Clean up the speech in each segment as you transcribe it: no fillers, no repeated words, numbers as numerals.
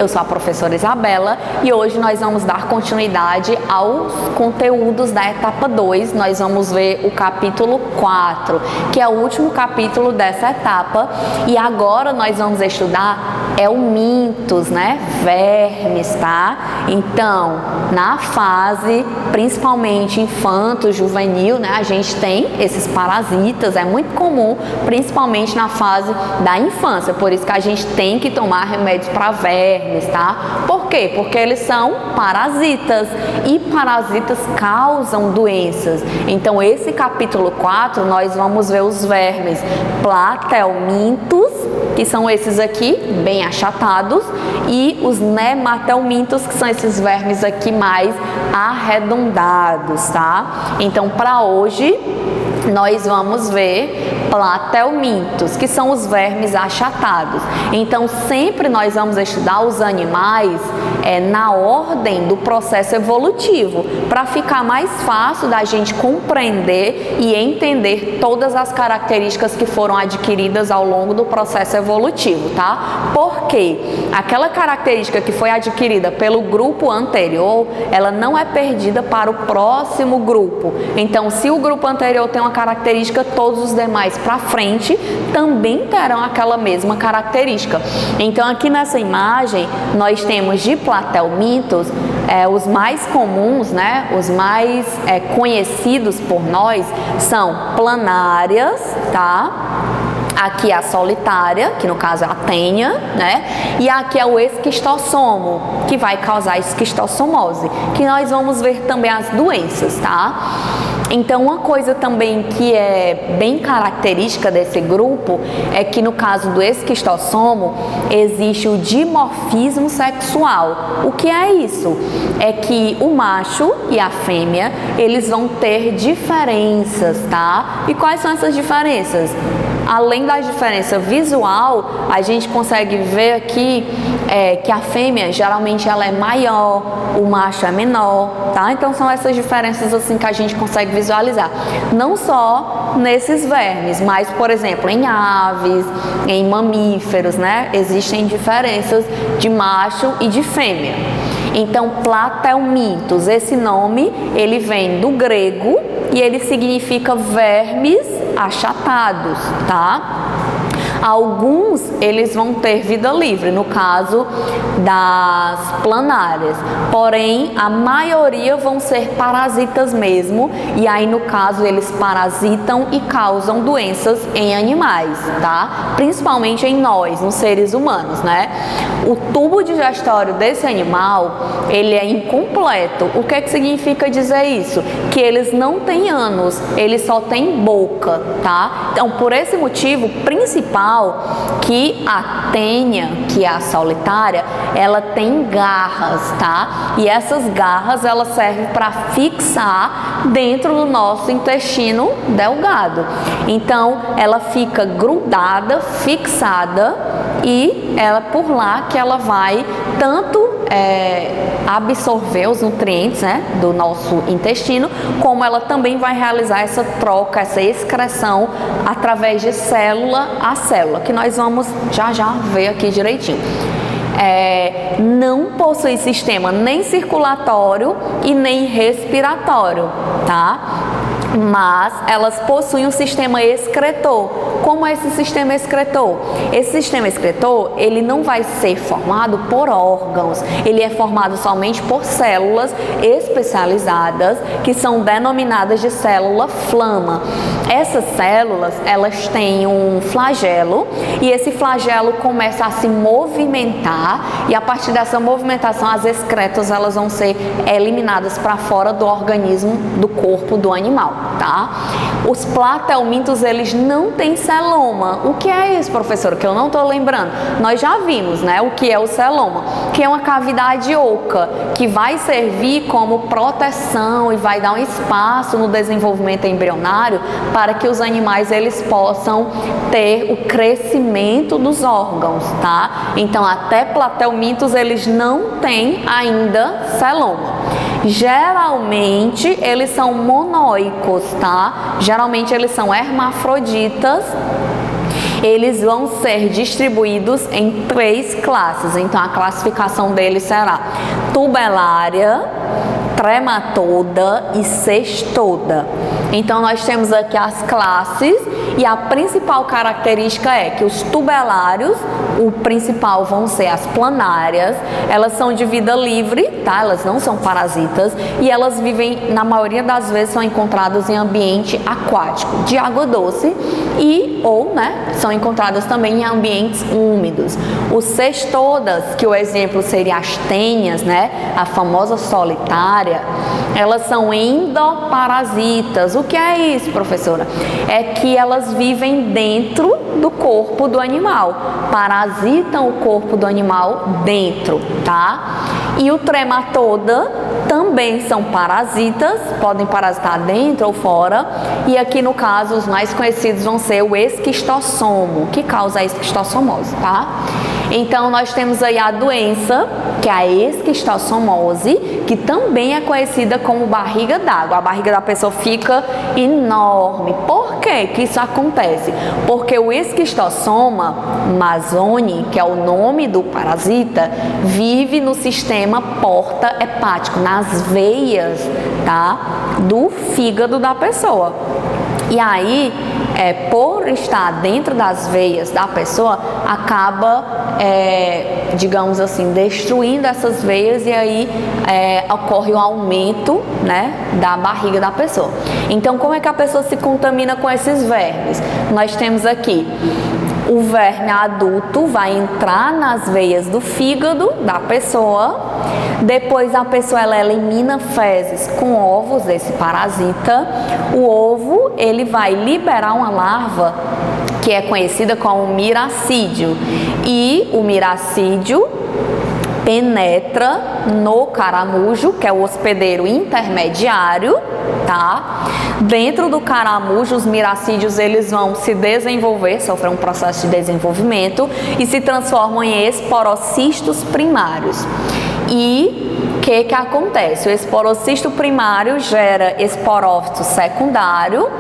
Eu sou a professora Isabela e hoje nós vamos dar continuidade aos conteúdos da etapa 2. Nós vamos ver o capítulo 4, que é o último capítulo dessa etapa, e agora nós vamos estudar helmintos, né? Vermes, tá? Então, na fase principalmente infanto-juvenil, né? A gente tem esses parasitas, é muito comum, principalmente na fase da infância, por isso que a gente tem que tomar remédios para vermes, tá? Por quê? Porque eles são parasitas e parasitas causam doenças. Então, esse capítulo 4, nós vamos ver os vermes platelmintos, que são esses aqui, bem achatados, e os nematelmintos, que são esses vermes aqui mais arredondados, tá? Então, para hoje, nós vamos ver platelmintos, que são os vermes achatados. Então, sempre nós vamos estudar os animais na ordem do processo evolutivo, para ficar mais fácil da gente compreender e entender todas as características que foram adquiridas ao longo do processo evolutivo, tá? Porque aquela característica que foi adquirida pelo grupo anterior, ela não é perdida para o próximo grupo. Então, se o grupo anterior tem uma característica, todos os demais para frente também terão aquela mesma característica. Então, aqui nessa imagem, nós temos de platelmintos, os mais comuns, né, os mais conhecidos por nós são planárias, tá? Aqui é a solitária, que no caso é a tênia, né? E aqui é o esquistossomo, que vai causar esquistossomose, que nós vamos ver também as doenças, tá? Então, uma coisa também que é bem característica desse grupo é que no caso do esquistossomo existe o dimorfismo sexual. O que é isso? É que o macho e a fêmea, eles vão ter diferenças, tá? E quais são essas diferenças? Além da diferença visual, a gente consegue ver aqui que a fêmea geralmente ela é maior, o macho é menor, tá? Então são essas diferenças assim que a gente consegue visualizar. Não só nesses vermes, mas por exemplo em aves, em mamíferos, né? Existem diferenças de macho e de fêmea. Então, platelmintos, esse nome ele vem do grego e ele significa vermes achatados, tá? Alguns eles vão ter vida livre, no caso das planárias, porém a maioria vão ser parasitas mesmo, e aí no caso eles parasitam e causam doenças em animais, tá? Principalmente em nós, nos seres humanos, né? O tubo digestório desse animal, ele é incompleto. O que significa dizer isso? Que eles não têm ânus, eles só têm boca, tá? Então, por esse motivo principal, que a tênia, que é a solitária, ela tem garras, tá? E essas garras, elas servem para fixar dentro do nosso intestino delgado. Então, ela fica grudada, fixada, e ela por lá que ela vai tanto absorver os nutrientes, né, do nosso intestino, como ela também vai realizar essa troca, essa excreção através de célula a célula, que nós vamos já ver aqui direitinho. Não possui sistema nem circulatório e nem respiratório, tá? Mas elas possuem um sistema excretor. Como é esse sistema excretor? Esse sistema excretor, ele não vai ser formado por órgãos, ele é formado somente por células especializadas, que são denominadas de célula flama. Essas células, elas têm um flagelo, e esse flagelo começa a se movimentar, e a partir dessa movimentação, as excretas, elas vão ser eliminadas para fora do organismo, do corpo do animal, tá? Os platelmintos, eles não têm celoma. O que é isso, professora? Que eu não estou lembrando. Nós já vimos, né, o que é o celoma, que é uma cavidade oca, que vai servir como proteção e vai dar um espaço no desenvolvimento embrionário para que os animais eles possam ter o crescimento dos órgãos, tá? Então, até platelmintos, eles não têm ainda celoma. Geralmente, eles são monóicos, tá? Geralmente, eles são hermafroditas. eles vão ser distribuídos em 3 classes. Então, a classificação deles será tubelária, trematoda e cestoda. Então, nós temos aqui as classes e a principal característica é que os tubelários, o principal vão ser as planárias, elas são de vida livre, tá? Elas não são parasitas e elas vivem, na maioria das vezes, são encontradas em ambiente aquático, de água doce são encontradas também em ambientes úmidos. Os cestodas, que o exemplo seria as tênias, a famosa solitária, elas são endoparasitas. O que é isso, professora? É que elas vivem dentro do corpo do animal, parasitam o corpo do animal dentro, tá? E o trematoda também são parasitas, podem parasitar dentro ou fora, e aqui no caso os mais conhecidos vão ser o esquistossomo, que causa a esquistossomose, tá? Então nós temos aí a doença, que é a esquistossomose, que também é conhecida como barriga d'água. A barriga da pessoa fica enorme. Por que que isso acontece? Porque o esquistossoma Mazoni, que é o nome do parasita, vive no sistema porta-hepático, nas veias, tá, do fígado da pessoa. E aí, por estar dentro das veias da pessoa, acaba, digamos assim, destruindo essas veias, e aí ocorre o aumento, da barriga da pessoa. Então, como é que a pessoa se contamina com esses vermes? Nós temos aqui o verme adulto vai entrar nas veias do fígado da pessoa, depois a pessoa ela elimina fezes com ovos desse parasita. O ovo ele vai liberar uma larva que é conhecida como miracídio, e o miracídio penetra no caramujo, que é o hospedeiro intermediário, tá? Dentro do caramujo, os miracídios eles vão se desenvolver, sofrer um processo de desenvolvimento e se transformam em esporocistos primários. E o que acontece? O esporocisto primário gera esporófito secundário,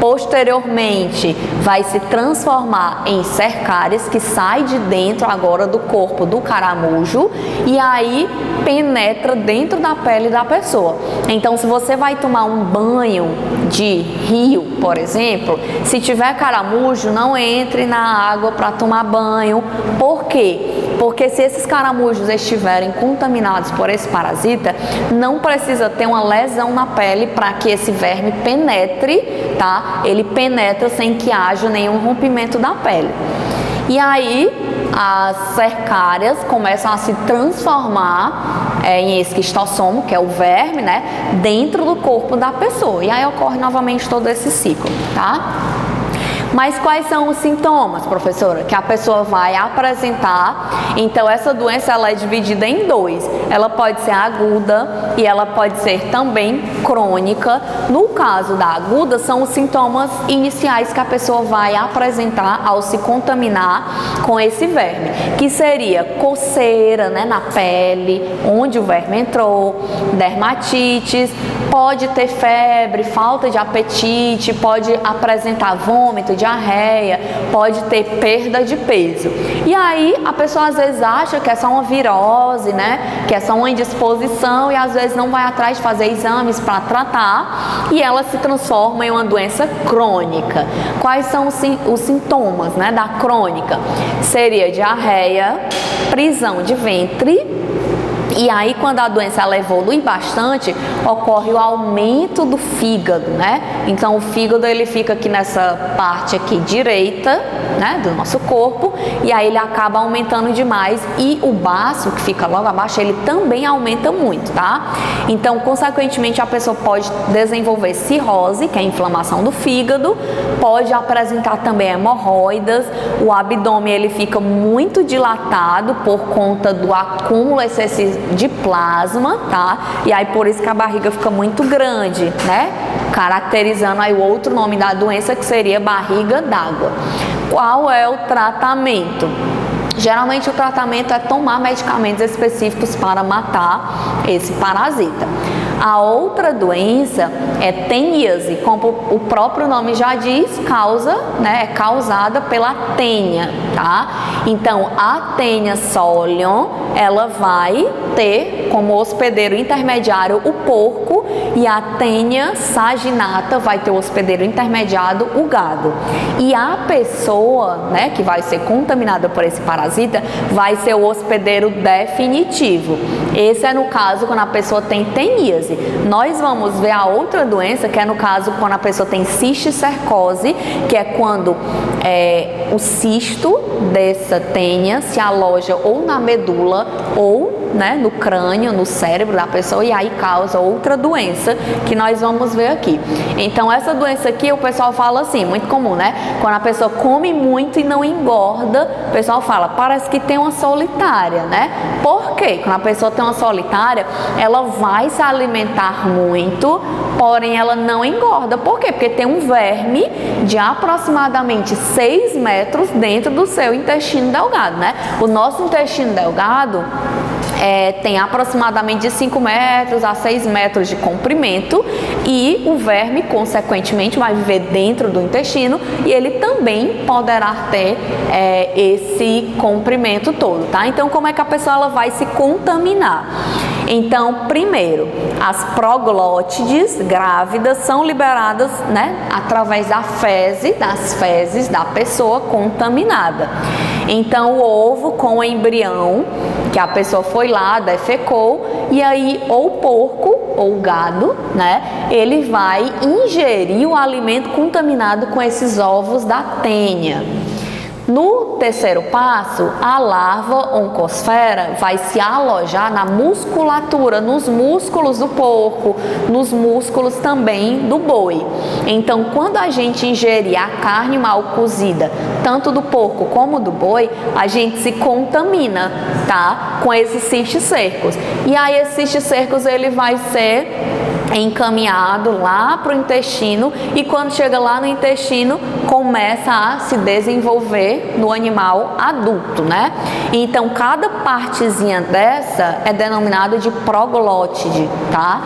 posteriormente vai se transformar em cercárias, que sai de dentro agora do corpo do caramujo e aí penetra dentro da pele da pessoa. Então, se você vai tomar um banho de rio, por exemplo, se tiver caramujo, não entre na água para tomar banho. Por quê? Porque se esses caramujos estiverem contaminados por esse parasita, não precisa ter uma lesão na pele para que esse verme penetre, tá? Ele penetra sem que haja nenhum rompimento da pele. E aí, as cercárias começam a se transformar em esquistossomo, que é o verme, dentro do corpo da pessoa. E aí ocorre novamente todo esse ciclo, tá? Mas quais são os sintomas, professora, que a pessoa vai apresentar? Então, essa doença ela é dividida em 2. Ela pode ser aguda e ela pode ser também crônica. No caso da aguda, são os sintomas iniciais que a pessoa vai apresentar ao se contaminar com esse verme, que seria coceira, na pele, onde o verme entrou, dermatites, pode ter febre, falta de apetite, pode apresentar vômito, diarreia, pode ter perda de peso. E aí a pessoa às vezes acha que é só uma virose, que é só uma indisposição, e às vezes não vai atrás de fazer exames para tratar, e ela se transforma em uma doença crônica. Quais são os sintomas, da crônica? Seria diarreia, prisão de ventre. E aí, quando a doença ela evolui bastante, ocorre o aumento do fígado, Então, o fígado ele fica aqui nessa parte aqui direita, do nosso corpo, e aí ele acaba aumentando demais, e o baço, que fica logo abaixo, ele também aumenta muito, tá? Então, consequentemente, a pessoa pode desenvolver cirrose, que é a inflamação do fígado, pode apresentar também hemorroidas, o abdômen ele fica muito dilatado por conta do acúmulo excessivo de plasma, tá? E aí por isso que a barriga fica muito grande, Caracterizando aí o outro nome da doença, que seria barriga d'água. Qual é o tratamento? Geralmente o tratamento é tomar medicamentos específicos para matar esse parasita. A outra doença é teníase, como o próprio nome já diz, é causada pela tênia, tá? Então, a Taenia solium, ela vai ter como hospedeiro intermediário o porco, e a Taenia saginata vai ter o hospedeiro intermediário o gado. E a pessoa, né, que vai ser contaminada por esse parasita, vai ser o hospedeiro definitivo. Esse é no caso quando a pessoa tem teníase. Nós vamos ver a outra doença, que é no caso quando a pessoa tem cisticercose, que é quando o cisto dessa tênia se aloja ou na medula ou, né, no crânio, no cérebro da pessoa, e aí causa outra doença que nós vamos ver aqui. Então, essa doença aqui, o pessoal fala assim, muito comum, né? Quando a pessoa come muito e não engorda, o pessoal fala, parece que tem uma solitária, né? Por quê? Quando a pessoa tem uma solitária, ela vai se alimentar muito, porém ela não engorda. Por quê? Porque tem um verme de aproximadamente 6 metros dentro do seu intestino delgado, né? O nosso intestino delgado tem aproximadamente de 5 metros a 6 metros de comprimento, e o verme, consequentemente, vai viver dentro do intestino, e ele também poderá ter esse comprimento todo, tá? Então, como é que a pessoa ela vai se contaminar? Então, primeiro, as proglótides grávidas são liberadas, né, através das fezes da pessoa contaminada. Então, o ovo com o embrião, que a pessoa foi lá, defecou, e aí ou o porco ou o gado, né, ele vai ingerir o alimento contaminado com esses ovos da tênia. No terceiro passo, a larva oncosfera vai se alojar na musculatura, nos músculos do porco, nos músculos também do boi. Então, quando a gente ingerir a carne mal cozida, tanto do porco como do boi, a gente se contamina, tá? Com esses cisticercos. E aí, esse cisticercos, ele vai ser encaminhado lá para o intestino, e quando chega lá no intestino começa a se desenvolver no animal adulto, né? Então cada partezinha dessa é denominada de proglótide, tá?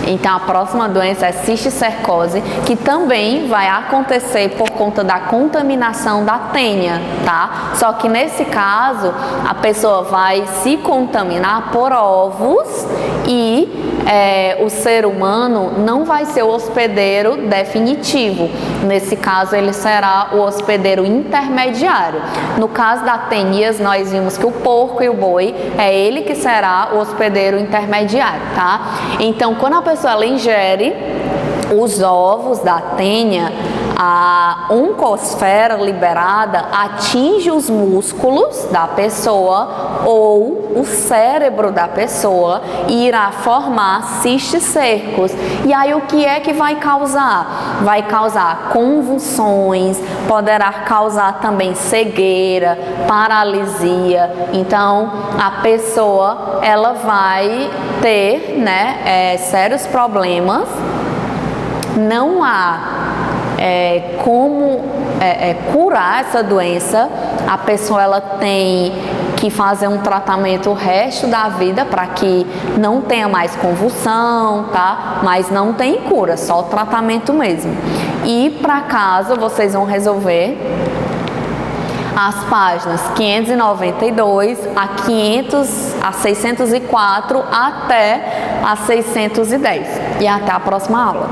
Então a próxima doença é cisticercose, que também vai acontecer por conta da contaminação da tênia, tá? Só que nesse caso a pessoa vai se contaminar por ovos, e o ser humano não vai ser o hospedeiro definitivo. Nesse caso, ele será o hospedeiro intermediário. No caso da tênia, nós vimos que o porco e o boi, é ele que será o hospedeiro intermediário, tá? Então, quando a pessoa ela ingere os ovos da tênia, a oncosfera liberada atinge os músculos da pessoa ou o cérebro da pessoa e irá formar cisticercos. E aí o que é que vai causar? Vai causar convulsões, poderá causar também cegueira, paralisia. Então a pessoa ela vai ter, né, sérios problemas. Não há como curar essa doença. A pessoa ela tem que fazer um tratamento o resto da vida para que não tenha mais convulsão, tá? Mas não tem cura, só o tratamento mesmo. E para casa vocês vão resolver as páginas 592 a 604 até a 610. E até a próxima aula.